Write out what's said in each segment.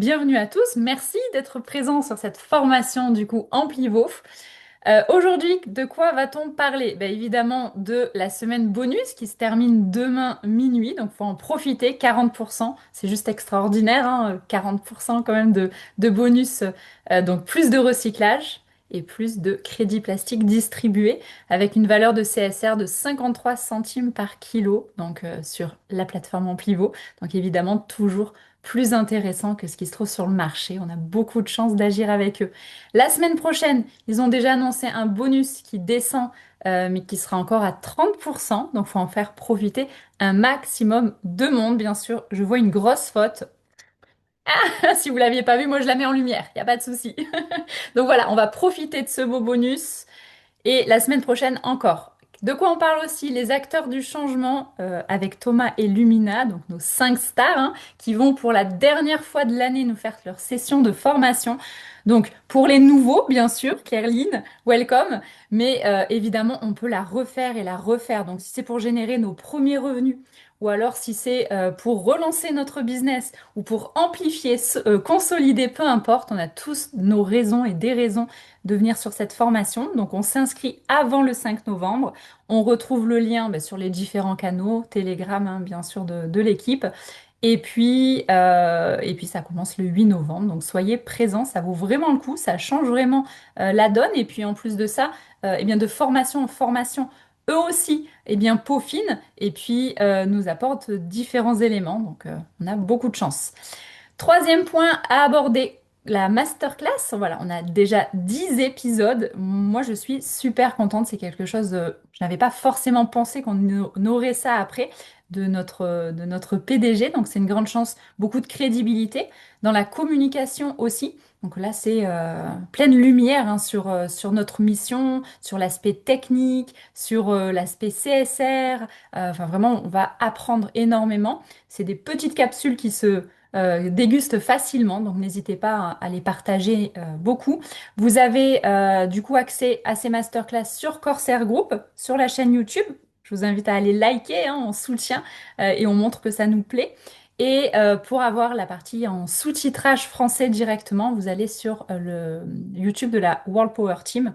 Bienvenue à tous, merci d'être présents sur cette formation du coup Amplivo. Aujourd'hui, de quoi va-t-on parler? Évidemment de la semaine bonus qui se termine demain minuit, donc faut en profiter, 40%, c'est juste extraordinaire, hein, 40% quand même de bonus, donc plus de recyclage et plus de crédits plastiques distribués avec une valeur de CSR de 53 centimes par kilo, donc sur la plateforme Amplivo, donc évidemment toujours plus intéressant que ce qui se trouve sur le marché, on a beaucoup de chance d'agir avec eux. La semaine prochaine, ils ont déjà annoncé un bonus qui descend, mais qui sera encore à 30%. Donc, il faut en faire profiter un maximum de monde, bien sûr. Je vois une grosse faute. Si vous l'aviez pas vu, moi, je la mets en lumière. Il n'y a pas de souci. Donc voilà, on va profiter de ce beau bonus. Et la semaine prochaine encore. De quoi on parle aussi? Les acteurs du changement avec Thomas et Lumina, donc nos 5 stars, hein, qui vont pour la dernière fois de l'année nous faire leur session de formation. Donc pour les nouveaux, bien sûr, Clairline, welcome, mais évidemment on peut la refaire et la refaire. Donc si c'est pour générer nos premiers revenus, ou alors si c'est pour relancer notre business, ou pour amplifier, consolider, peu importe, on a tous nos raisons et des raisons de venir sur cette formation. Donc on s'inscrit avant le 5 novembre. On retrouve le lien sur les différents canaux, Telegram hein, bien sûr de l'équipe. Et puis ça commence le 8 novembre. Donc soyez présents, ça vaut vraiment le coup, ça change vraiment la donne. Et puis en plus de ça, eh bien de formation en formation, eux aussi peaufinent et puis nous apportent différents éléments. Donc on a beaucoup de chance. Troisième point à aborder, la masterclass. Voilà, on a déjà 10 épisodes. Moi, je suis super contente. C'est quelque chose, je n'avais pas forcément pensé qu'on aurait ça après de notre PDG. Donc, c'est une grande chance, beaucoup de crédibilité dans la communication aussi. Donc là, c'est pleine lumière hein, sur notre mission, sur l'aspect technique, sur l'aspect CSR. Enfin, vraiment, on va apprendre énormément. C'est des petites capsules qui se dégustent facilement, donc n'hésitez pas à les partager beaucoup. Vous avez du coup accès à ces masterclass sur Corsair Group, sur la chaîne YouTube. Je vous invite à aller liker, hein, on soutient et on montre que ça nous plaît. Et pour avoir la partie en sous-titrage français directement, vous allez sur le YouTube de la World Power Team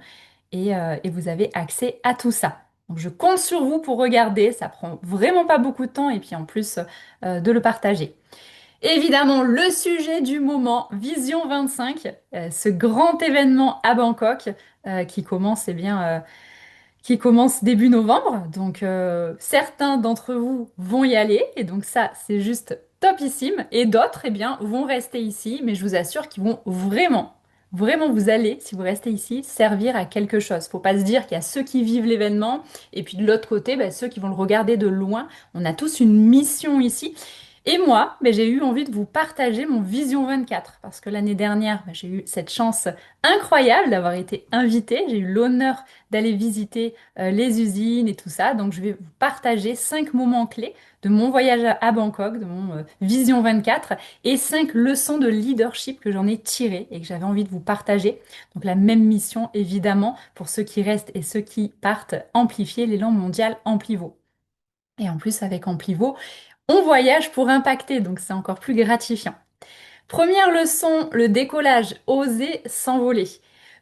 et vous avez accès à tout ça. Donc je compte sur vous pour regarder, ça prend vraiment pas beaucoup de temps et puis en plus de le partager. Évidemment, le sujet du moment, Vision 25, ce grand événement à Bangkok qui commence, qui commence début novembre. Donc, certains d'entre vous vont y aller et donc ça, c'est juste topissime. Et d'autres, vont rester ici, mais je vous assure qu'ils vont vraiment, vraiment vous allez, si vous restez ici, servir à quelque chose. Faut pas se dire qu'il y a ceux qui vivent l'événement et puis de l'autre côté, ceux qui vont le regarder de loin. On a tous une mission ici. Et moi, j'ai eu envie de vous partager mon Vision 24 parce que l'année dernière, j'ai eu cette chance incroyable d'avoir été invitée. J'ai eu l'honneur d'aller visiter les usines et tout ça. Donc, je vais vous partager 5 moments clés de mon voyage à Bangkok, de mon Vision 24 et 5 leçons de leadership que j'en ai tirées et que j'avais envie de vous partager. Donc, la même mission, évidemment, pour ceux qui restent et ceux qui partent, amplifier l'élan mondial Amplivo. Et en plus, avec Amplivo, on voyage pour impacter, donc c'est encore plus gratifiant. Première leçon, le décollage, oser s'envoler.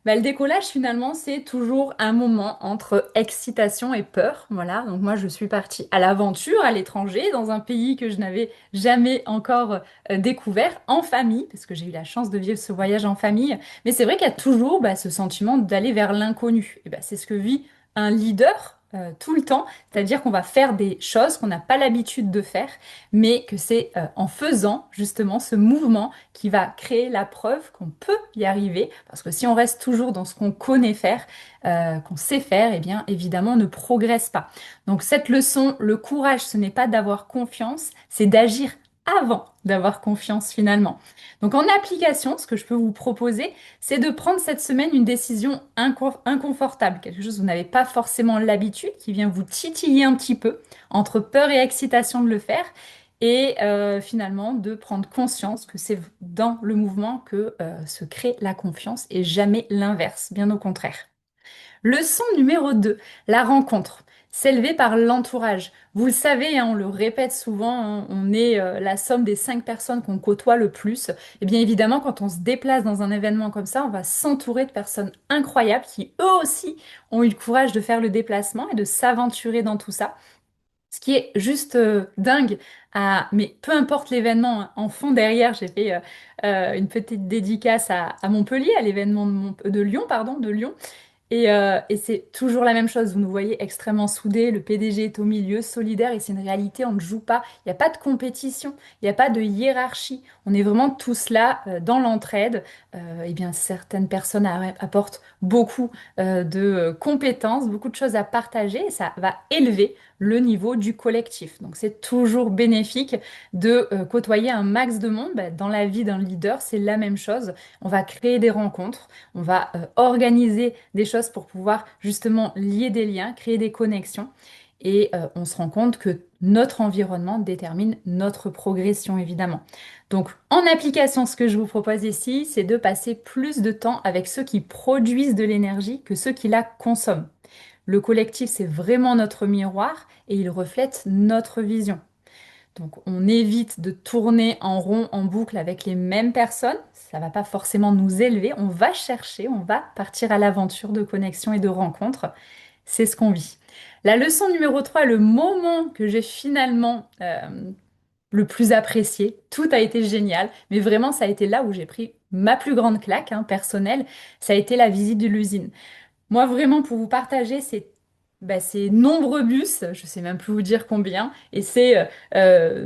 Le décollage, finalement, c'est toujours un moment entre excitation et peur. Voilà, donc moi, je suis partie à l'aventure, à l'étranger, dans un pays que je n'avais jamais encore découvert, en famille, parce que j'ai eu la chance de vivre ce voyage en famille. Mais c'est vrai qu'il y a toujours ce sentiment d'aller vers l'inconnu. Et c'est ce que vit un leader tout le temps, c'est-à-dire qu'on va faire des choses qu'on n'a pas l'habitude de faire, mais que c'est en faisant justement ce mouvement qui va créer la preuve qu'on peut y arriver. Parce que si on reste toujours dans ce qu'on connaît faire, qu'on sait faire, évidemment, on ne progresse pas. Donc cette leçon, le courage, ce n'est pas d'avoir confiance, c'est d'agir avant d'avoir confiance finalement. Donc en application, ce que je peux vous proposer, c'est de prendre cette semaine une décision inconfortable, quelque chose que vous n'avez pas forcément l'habitude, qui vient vous titiller un petit peu, entre peur et excitation de le faire, et finalement de prendre conscience que c'est dans le mouvement que se crée la confiance et jamais l'inverse, bien au contraire. Leçon numéro 2, la rencontre. S'élever par l'entourage. Vous le savez, hein, on le répète souvent, hein, on est la somme des 5 personnes qu'on côtoie le plus. Et bien évidemment, quand on se déplace dans un événement comme ça, on va s'entourer de personnes incroyables qui eux aussi ont eu le courage de faire le déplacement et de s'aventurer dans tout ça. Ce qui est juste dingue, mais peu importe l'événement, hein, en fond derrière, j'ai fait une petite dédicace à Montpellier, à l'événement de Lyon, pardon, de Lyon. Et c'est toujours la même chose. Vous nous voyez extrêmement soudés. Le PDG est au milieu, solidaire, et c'est une réalité. On ne joue pas. Il n'y a pas de compétition. Il n'y a pas de hiérarchie. On est vraiment tous là dans l'entraide. Eh bien, certaines personnes apportent beaucoup de compétences, beaucoup de choses à partager, et ça va élever le niveau du collectif. Donc, c'est toujours bénéfique de côtoyer un max de monde. Ben, dans la vie d'un leader, c'est la même chose. On va créer des rencontres. On va organiser des choses pour pouvoir justement lier des liens, créer des connexions. Et on se rend compte que notre environnement détermine notre progression, évidemment. Donc, en application, ce que je vous propose ici, c'est de passer plus de temps avec ceux qui produisent de l'énergie que ceux qui la consomment. Le collectif, c'est vraiment notre miroir et il reflète notre vision. Donc on évite de tourner en rond, en boucle avec les mêmes personnes. Ça va pas forcément nous élever. On va chercher, on va partir à l'aventure de connexion et de rencontre. C'est ce qu'on vit. La leçon numéro 3, le moment que j'ai finalement le plus apprécié. Tout a été génial, mais vraiment ça a été là où j'ai pris ma plus grande claque, hein, personnelle. Ça a été la visite de l'usine. Moi, vraiment, pour vous partager ces nombreux bus, je sais même plus vous dire combien, et ces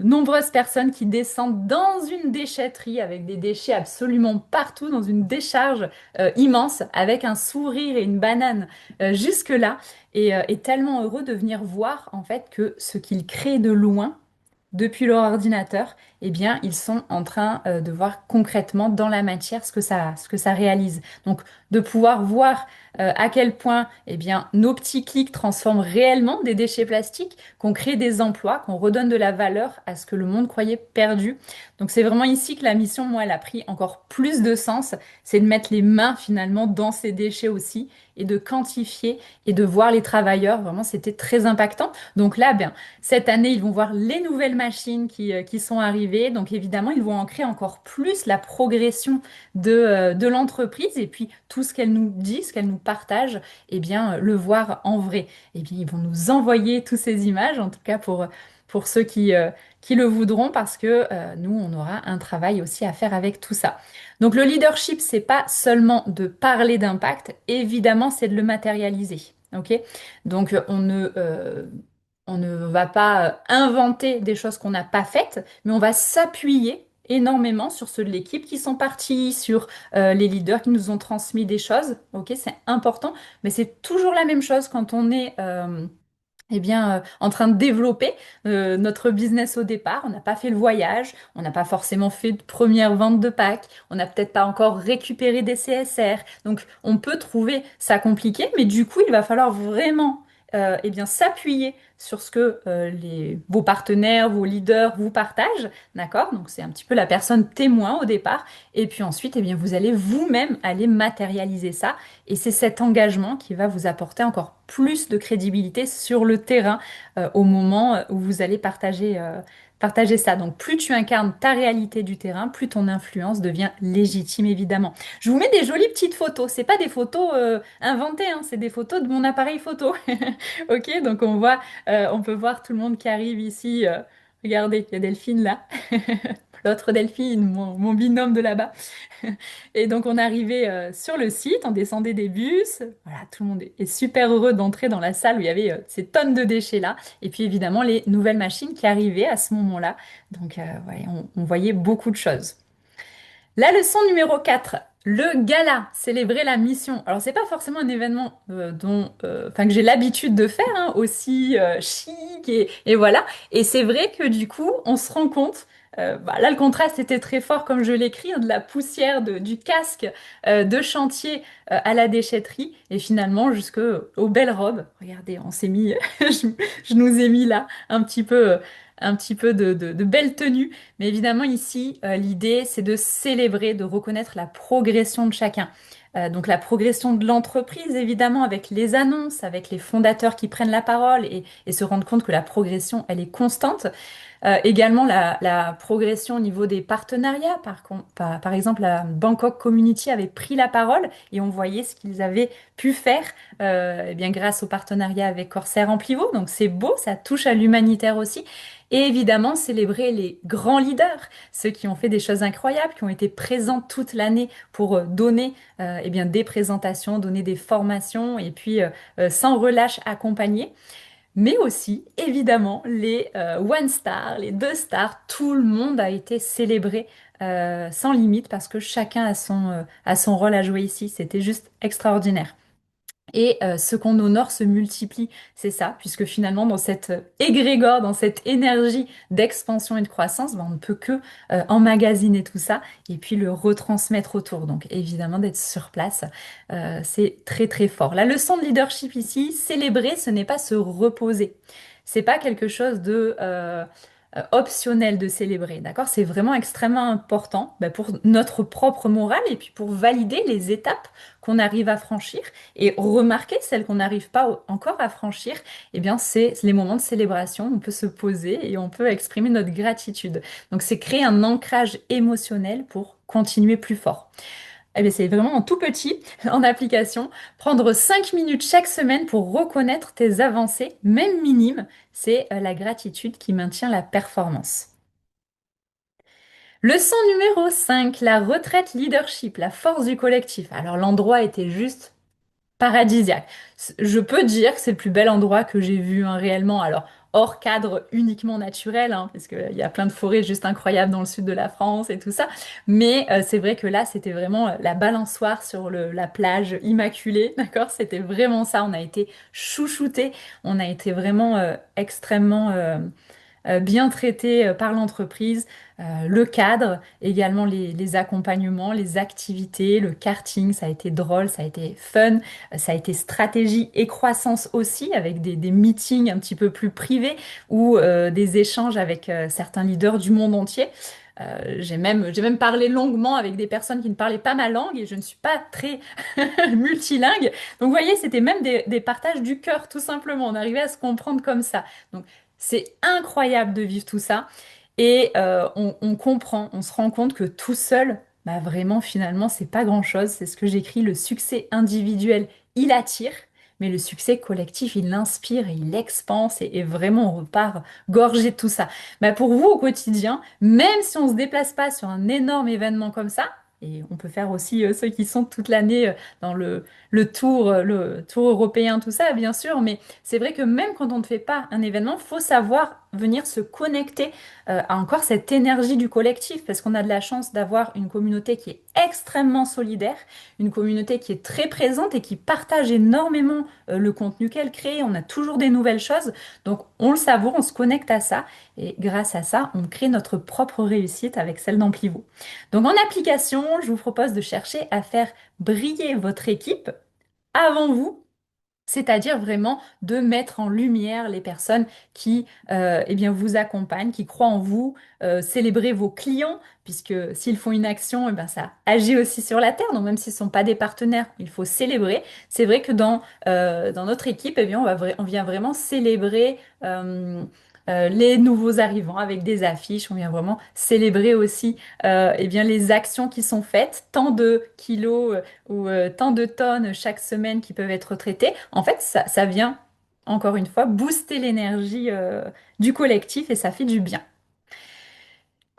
nombreuses personnes qui descendent dans une déchetterie avec des déchets absolument partout, dans une décharge immense, avec un sourire et une banane jusque-là, et tellement heureux de venir voir en fait que ce qu'ils créent de loin, depuis leur ordinateur, eh bien, ils sont en train de voir concrètement dans la matière ce que ça réalise. Donc, de pouvoir voir à quel point eh bien, nos petits clics transforment réellement des déchets plastiques, qu'on crée des emplois, qu'on redonne de la valeur à ce que le monde croyait perdu. Donc, c'est vraiment ici que la mission, moi, elle a pris encore plus de sens, c'est de mettre les mains finalement dans ces déchets aussi et de quantifier et de voir les travailleurs. Vraiment, c'était très impactant. Donc là, bien, cette année, ils vont voir les nouvelles machines qui sont arrivées. Donc évidemment, ils vont ancrer encore plus la progression de l'entreprise et puis tout ce qu'elle nous dit, ce qu'elle nous partage, eh bien, le voir en vrai. Eh bien, ils vont nous envoyer toutes ces images, en tout cas pour ceux qui le voudront, parce que nous, on aura un travail aussi à faire avec tout ça. Donc le leadership, c'est pas seulement de parler d'impact, évidemment, c'est de le matérialiser. Ok? Donc on ne va pas inventer des choses qu'on n'a pas faites, mais on va s'appuyer énormément sur ceux de l'équipe qui sont partis, sur les leaders qui nous ont transmis des choses. Ok, c'est important, mais c'est toujours la même chose quand on est en train de développer notre business au départ. On n'a pas fait le voyage, on n'a pas forcément fait de première vente de pack, on n'a peut-être pas encore récupéré des CSR. Donc, on peut trouver ça compliqué, mais du coup, il va falloir vraiment s'appuyer sur ce que vos partenaires, vos leaders vous partagent, d'accord? Donc, c'est un petit peu la personne témoin au départ. Et puis ensuite, vous allez vous-même aller matérialiser ça et c'est cet engagement qui va vous apporter encore plus de crédibilité sur le terrain au moment où vous allez partager ça. Donc plus tu incarnes ta réalité du terrain, plus ton influence devient légitime, évidemment. Je vous mets des jolies petites photos. C'est pas des photos inventées, hein, c'est des photos de mon appareil photo. Ok, donc on peut voir tout le monde qui arrive ici. Regardez, il y a Delphine là. L'autre Delphine, mon binôme de là-bas. Et donc on arrivait sur le site, on descendait des bus, voilà, tout le monde est super heureux d'entrer dans la salle où il y avait ces tonnes de déchets là, et puis évidemment les nouvelles machines qui arrivaient à ce moment-là. Donc ouais, on voyait beaucoup de choses. La leçon numéro 4, le gala, célébrer la mission. Alors c'est pas forcément un événement que j'ai l'habitude de faire, hein, aussi chic et voilà. Et c'est vrai que du coup, on se rend compte, là le contraste était très fort comme je l'écris, hein, de la poussière du casque de chantier à la déchetterie et finalement jusqu'aux belles robes. Regardez, on s'est mis, je nous ai mis là un petit peu de belles tenues. Mais évidemment, ici, l'idée, c'est de célébrer, de reconnaître la progression de chacun. Donc la progression de l'entreprise, évidemment, avec les annonces, avec les fondateurs qui prennent la parole et se rendent compte que la progression, elle est constante. Également, la progression au niveau des partenariats. Par exemple, la Bangkok Community avait pris la parole et on voyait ce qu'ils avaient pu faire eh bien, grâce au partenariat avec Corsair Amplivo. Donc c'est beau, ça touche à l'humanitaire aussi. Et évidemment, célébrer les grands leaders, ceux qui ont fait des choses incroyables, qui ont été présents toute l'année pour donner eh bien, des présentations, donner des formations et puis sans relâche accompagner. Mais aussi, évidemment, les one star, les deux stars, tout le monde a été célébré sans limite parce que chacun a son rôle à jouer ici. C'était juste extraordinaire. Et ce qu'on honore se multiplie, c'est ça, puisque finalement, dans cette égrégore, dans cette énergie d'expansion et de croissance, ben, on ne peut que emmagasiner tout ça et puis le retransmettre autour. Donc évidemment, d'être sur place, c'est très très fort. La leçon de leadership ici, célébrer, ce n'est pas se reposer. C'est pas quelque chose de optionnel de célébrer, d'accord? C'est vraiment extrêmement important ben, pour notre propre morale et puis pour valider les étapes qu'on arrive à franchir et remarquer celles qu'on n'arrive pas encore à franchir, eh bien, c'est les moments de célébration. On peut se poser et on peut exprimer notre gratitude. Donc, c'est créer un ancrage émotionnel pour continuer plus fort. Eh bien, c'est vraiment en tout petit, en application. Prendre 5 minutes chaque semaine pour reconnaître tes avancées, même minimes, c'est la gratitude qui maintient la performance. Leçon numéro 5, la retraite leadership, la force du collectif. Alors, l'endroit était juste paradisiaque. Je peux dire que c'est le plus bel endroit que j'ai vu hein, réellement. Alors, hors cadre uniquement naturel, hein, parce qu'il y a plein de forêts juste incroyables dans le sud de la France et tout ça. Mais c'est vrai que là, c'était vraiment la balançoire sur la plage immaculée, d'accord? C'était vraiment ça. On a été chouchoutés. On a été vraiment extrêmement bien traité par l'entreprise, le cadre, également les accompagnements, les activités, le karting, ça a été drôle, ça a été fun, ça a été stratégie et croissance aussi, avec des meetings un petit peu plus privés ou des échanges avec certains leaders du monde entier. J'ai même parlé longuement avec des personnes qui ne parlaient pas ma langue et je ne suis pas très multilingue. Donc, vous voyez, c'était même des partages du cœur, tout simplement. On arrivait à se comprendre comme ça. Donc, c'est incroyable de vivre tout ça. Et on comprend, on se rend compte que tout seul, bah vraiment, finalement, c'est pas grand-chose. C'est ce que j'écris, le succès individuel, il attire. Mais le succès collectif, il inspire et il expanse et vraiment on repart gorgé de tout ça. Bah pour vous au quotidien, même si on se déplace pas sur un énorme événement comme ça, et on peut faire aussi ceux qui sont toute l'année dans le tour européen, tout ça, bien sûr, mais c'est vrai que même quand on ne fait pas un événement, faut savoir venir se connecter à encore cette énergie du collectif, parce qu'on a de la chance d'avoir une communauté qui est extrêmement solidaire, une communauté qui est très présente et qui partage énormément le contenu qu'elle crée. On a toujours des nouvelles choses, donc on le savoure, on se connecte à ça, et grâce à ça, on crée notre propre réussite avec celle d'Amplivo. Donc en application, je vous propose de chercher à faire briller votre équipe avant vous, c'est-à-dire vraiment de mettre en lumière les personnes qui eh bien, vous accompagnent, qui croient en vous, célébrer vos clients, puisque s'ils font une action, eh ben, ça agit aussi sur la terre. Donc même s'ils ne sont pas des partenaires, il faut célébrer. C'est vrai que dans notre équipe, eh bien, on vient vraiment célébrer les nouveaux arrivants avec des affiches. On vient vraiment célébrer aussi eh bien, les actions qui sont faites, tant de kilos ou tant de tonnes chaque semaine qui peuvent être traitées. En fait, ça vient, encore une fois, booster l'énergie du collectif et ça fait du bien.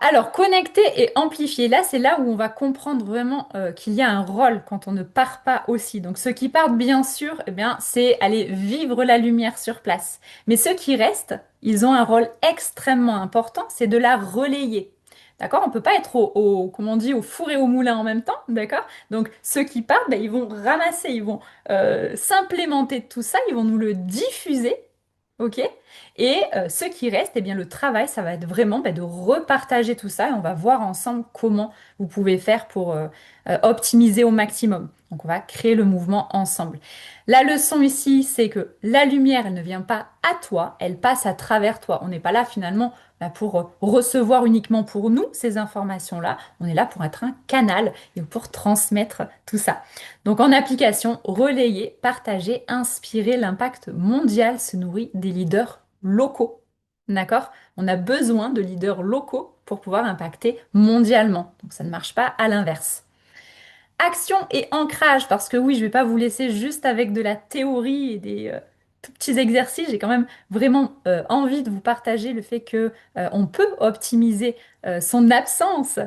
Alors, connecter et amplifier, là, c'est là où on va comprendre vraiment qu'il y a un rôle quand on ne part pas aussi. Donc, ceux qui partent, bien sûr, eh bien, c'est aller vivre la lumière sur place. Mais ceux qui restent, ils ont un rôle extrêmement important, c'est de la relayer. D'accord? On peut pas être comment on dit, au four et au moulin en même temps, d'accord? Donc, ceux qui partent, ben, ils vont ramasser, ils vont s'implémenter de tout ça, ils vont nous le diffuser, ok? Et ce qui reste, eh bien, le travail, ça va être vraiment de repartager tout ça et on va voir ensemble comment vous pouvez faire pour optimiser au maximum. Donc, on va créer le mouvement ensemble. La leçon ici, c'est que la lumière, elle ne vient pas à toi, elle passe à travers toi. On n'est pas là finalement pour recevoir uniquement pour nous ces informations-là. On est là pour être un canal et pour transmettre tout ça. Donc en application, relayer, partager, inspirer, l'impact mondial se nourrit des leaders locaux. D'accord? On a besoin de leaders locaux pour pouvoir impacter mondialement. Donc ça ne marche pas à l'inverse. Action et ancrage, parce que oui, je vais pas vous laisser juste avec de la théorie et des tout petits exercices. J'ai quand même vraiment envie de vous partager le fait que on peut optimiser son absence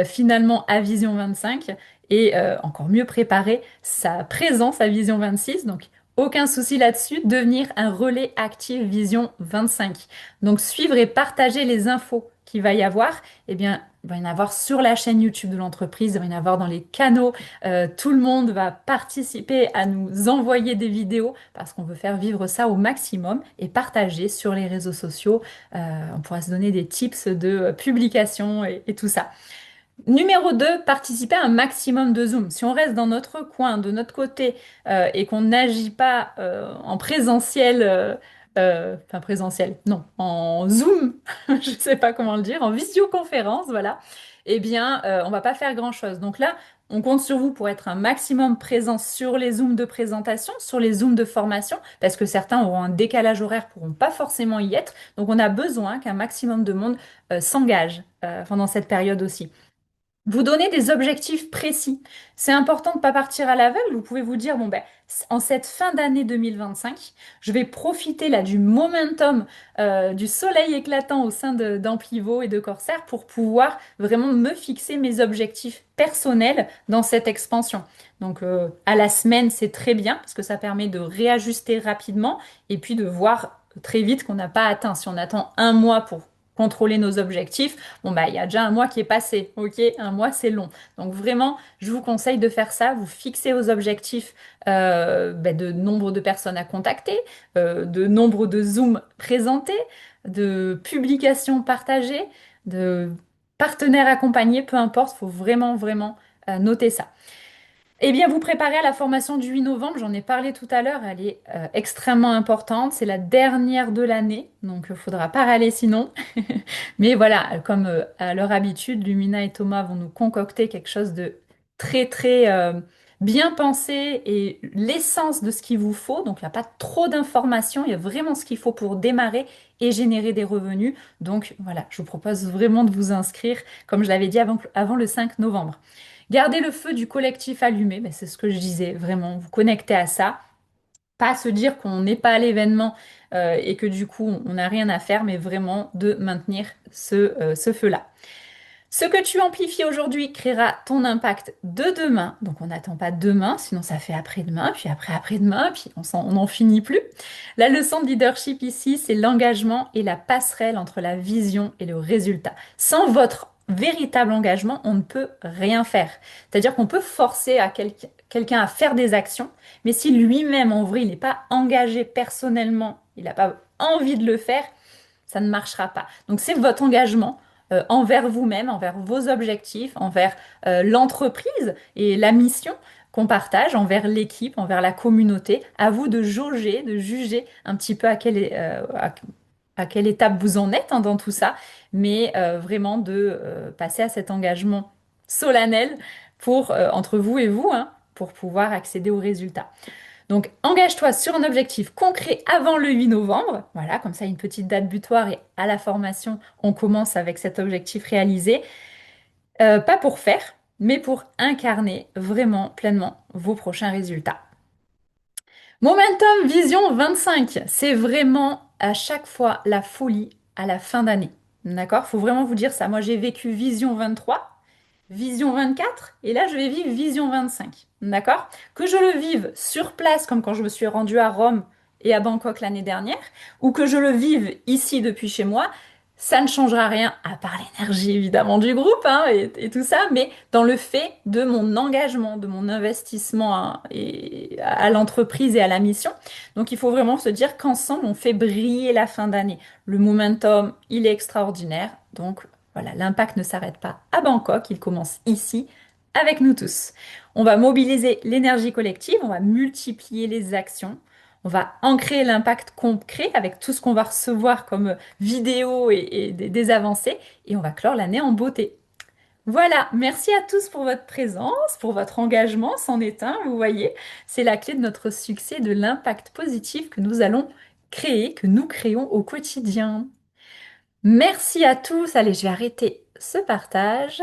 finalement à Vision 25 et encore mieux préparer sa présence à Vision 26. Donc aucun souci là-dessus, devenir un relais actif Vision 25. Donc suivre et partager les infos qu'il va y avoir, eh bien, il va y en avoir sur la chaîne YouTube de l'entreprise, il va y en avoir dans les canaux. Tout le monde va participer à nous envoyer des vidéos parce qu'on veut faire vivre ça au maximum et partager sur les réseaux sociaux. On pourra se donner des tips de publication et tout ça. Numéro 2, participer à un maximum de Zoom. Si on reste dans notre coin, de notre côté, et qu'on n'agit pas en présentiel, enfin présentiel, non, en Zoom, je ne sais pas comment le dire, en visioconférence, voilà, eh bien, on va pas faire grand-chose. Donc là, on compte sur vous pour être un maximum présent sur les Zooms de présentation, sur les Zooms de formation, parce que certains auront un décalage horaire, pourront pas forcément y être. Donc on a besoin qu'un maximum de monde s'engage pendant cette période aussi. Vous donnez des objectifs précis. C'est important de ne pas partir à l'aveugle. Vous pouvez vous dire, bon ben, en cette fin d'année 2025, je vais profiter là du momentum, du soleil éclatant au sein d'Amplivo et de Corsair pour pouvoir vraiment me fixer mes objectifs personnels dans cette expansion. Donc à la semaine, c'est très bien parce que ça permet de réajuster rapidement et puis de voir très vite qu'on n'a pas atteint. Si on attend un mois pour contrôler nos objectifs, bon, bah, il y a déjà un mois qui est passé, ok? Un mois, c'est long. Donc vraiment, je vous conseille de faire ça. Vous fixez vos objectifs de nombre de personnes à contacter, de nombre de Zooms présentés, de publications partagées, de partenaires accompagnés, peu importe, il faut vraiment, vraiment noter ça. Eh bien, vous préparez à la formation du 8 novembre, j'en ai parlé tout à l'heure, elle est extrêmement importante, c'est la dernière de l'année, donc il ne faudra pas râler sinon. Mais voilà, comme à leur habitude, Lumina et Thomas vont nous concocter quelque chose de très très bien pensé et l'essence de ce qu'il vous faut, donc il n'y a pas trop d'informations, il y a vraiment ce qu'il faut pour démarrer et générer des revenus. Donc voilà, je vous propose vraiment de vous inscrire, comme je l'avais dit avant le 5 novembre. Gardez le feu du collectif allumé, ben, c'est ce que je disais, vraiment, vous connectez à ça. Pas se dire qu'on n'est pas à l'événement et que du coup on n'a rien à faire, mais vraiment de maintenir ce feu-là. Ce que tu amplifies aujourd'hui créera ton impact de demain. Donc on n'attend pas demain, sinon ça fait après-demain, puis après-demain, puis on n'en finit plus. La leçon de leadership ici, c'est l'engagement et la passerelle entre la vision et le résultat. Sans votre véritable engagement, on ne peut rien faire. C'est-à-dire qu'on peut forcer quelqu'un à faire des actions, mais si lui-même, en vrai, il n'est pas engagé personnellement, il n'a pas envie de le faire, ça ne marchera pas. Donc c'est votre engagement envers vous-même, envers vos objectifs, envers l'entreprise et la mission qu'on partage, envers l'équipe, envers la communauté. À vous de jauger, de juger un petit peu à quelle étape vous en êtes hein, dans tout ça, mais vraiment de passer à cet engagement solennel pour, entre vous et vous, hein, pour pouvoir accéder aux résultats. Donc, engage-toi sur un objectif concret avant le 8 novembre. Voilà, comme ça, une petite date butoir et à la formation, on commence avec cet objectif réalisé. Pas pour faire, mais pour incarner vraiment pleinement vos prochains résultats. Momentum Vision 25, c'est vraiment à chaque fois la folie à la fin d'année. D'accord? Faut vraiment vous dire ça. Moi, j'ai vécu Vision 23. Vision 24 et là je vais vivre Vision 25. D'accord? Que je le vive sur place comme quand je me suis rendue à Rome et à Bangkok l'année dernière ou que je le vive ici depuis chez moi, Ça ne changera rien, à part l'énergie évidemment du groupe hein, et tout ça, mais dans le fait de mon engagement, de mon investissement à l'entreprise et à la mission. Donc il faut vraiment se dire qu'ensemble, on fait briller la fin d'année. Le momentum, il est extraordinaire. Donc voilà, l'impact ne s'arrête pas à Bangkok, il commence ici avec nous tous. On va mobiliser l'énergie collective, on va multiplier les actions. On va ancrer l'impact concret avec tout ce qu'on va recevoir comme vidéos et des avancées et on va clore l'année en beauté. Voilà, merci à tous pour votre présence, pour votre engagement, c'en est un, vous voyez, c'est la clé de notre succès, de l'impact positif que nous allons créer, que nous créons au quotidien. Merci à tous, allez, je vais arrêter ce partage.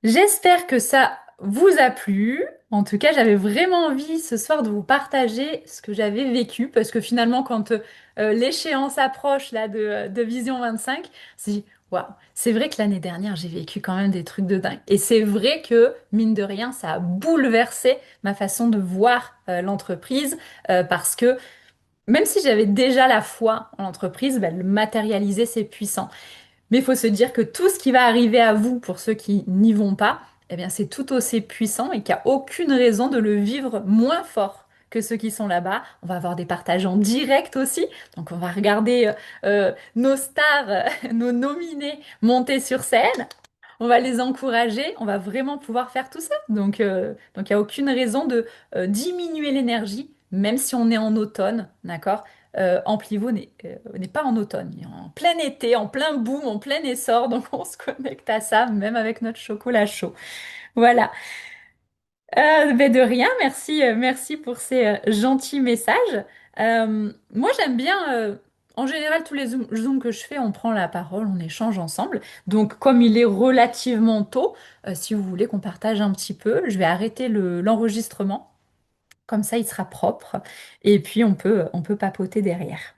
J'espère que ça vous a plu. En tout cas, j'avais vraiment envie ce soir de vous partager ce que j'avais vécu parce que finalement, quand l'échéance approche là de Vision 25, c'est dit, waouh, c'est vrai que l'année dernière, j'ai vécu quand même des trucs de dingue. Et c'est vrai que, mine de rien, ça a bouleversé ma façon de voir l'entreprise parce que même si j'avais déjà la foi en l'entreprise, ben, le matérialiser, c'est puissant. Mais il faut se dire que tout ce qui va arriver à vous, pour ceux qui n'y vont pas, eh bien, c'est tout aussi puissant et qu'il n'y a aucune raison de le vivre moins fort que ceux qui sont là-bas. On va avoir des partages en direct aussi. Donc, on va regarder nos stars, nos nominés monter sur scène. On va les encourager. On va vraiment pouvoir faire tout ça. Donc, il n'y a aucune raison de diminuer l'énergie, même si on est en automne, d'accord? Amplivo n'est pas en automne, il est en plein été, en plein boom, en plein essor, donc on se connecte à ça, même avec notre chocolat chaud. Voilà. Ben de rien, merci, merci pour ces gentils messages. Moi, j'aime bien, en général, tous les Zooms que je fais, on prend la parole, on échange ensemble. Donc, comme il est relativement tôt, si vous voulez qu'on partage un petit peu, je vais arrêter l'enregistrement. Comme ça, il sera propre. Et puis, on peut papoter derrière.